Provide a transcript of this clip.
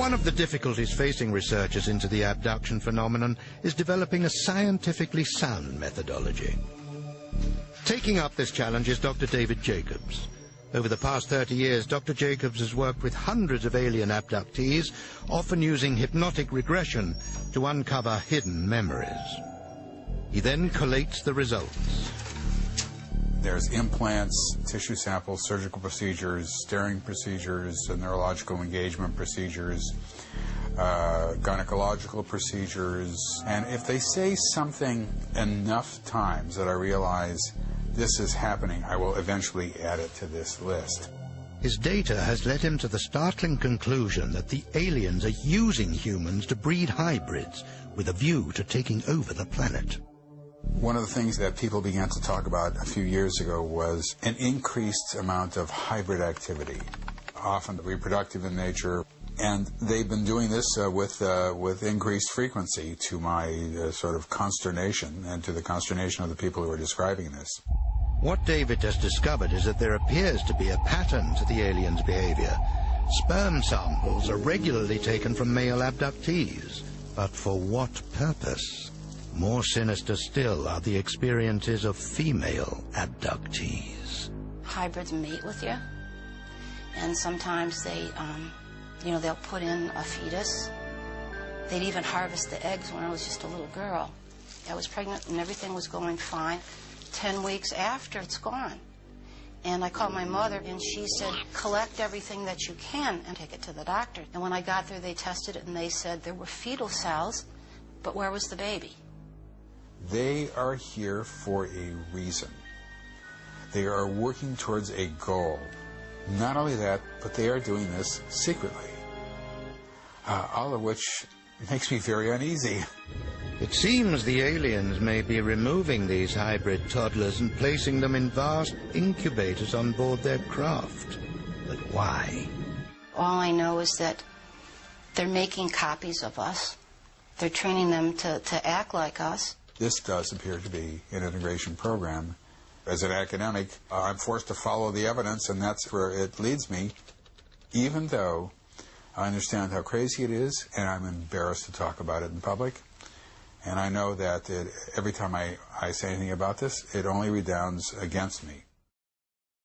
One of the difficulties facing researchers into the abduction phenomenon is developing a scientifically sound methodology. Taking up this challenge is Dr. David Jacobs. Over the past 30 years, Dr. Jacobs has worked with hundreds of alien abductees, often using hypnotic regression to uncover hidden memories. He then collates the results. There's implants, tissue samples, surgical procedures, steering procedures, neurological engagement procedures, gynecological procedures. And if they say something enough times that I realize this is happening, I will eventually add it to this list. His data has led him to the startling conclusion that the aliens are using humans to breed hybrids with a view to taking over the planet. One of the things that people began to talk about a few years ago was an increased amount of hybrid activity, often reproductive in nature. And they've been doing this with increased frequency, to my sort of consternation and to the consternation of the people who are describing this. What David has discovered is that there appears to be a pattern to the aliens' behavior. Sperm samples are regularly taken from male abductees. But for what purpose? More sinister still are the experiences of female abductees. Hybrids mate with you, and sometimes they, they'll put in a fetus. They'd even harvest the eggs when I was just a little girl. I was pregnant and everything was going fine. 10 weeks after, it's gone. And I called my mother, and she said, collect everything that you can and take it to the doctor. And when I got there, they tested it, and they said there were fetal cells, but where was the baby? They are here for a reason. They are working towards a goal. Not only that, but they are doing this secretly, all of which makes me very uneasy. It seems the aliens may be removing these hybrid toddlers and placing them in vast incubators on board their craft. But why? All I know is that they're making copies of us. They're training them to act like us. This does appear to be an integration program. As an academic, I'm forced to follow the evidence, and that's where it leads me, even though I understand how crazy it is, and I'm embarrassed to talk about it in public. And I know that every time I say anything about this, it only redounds against me.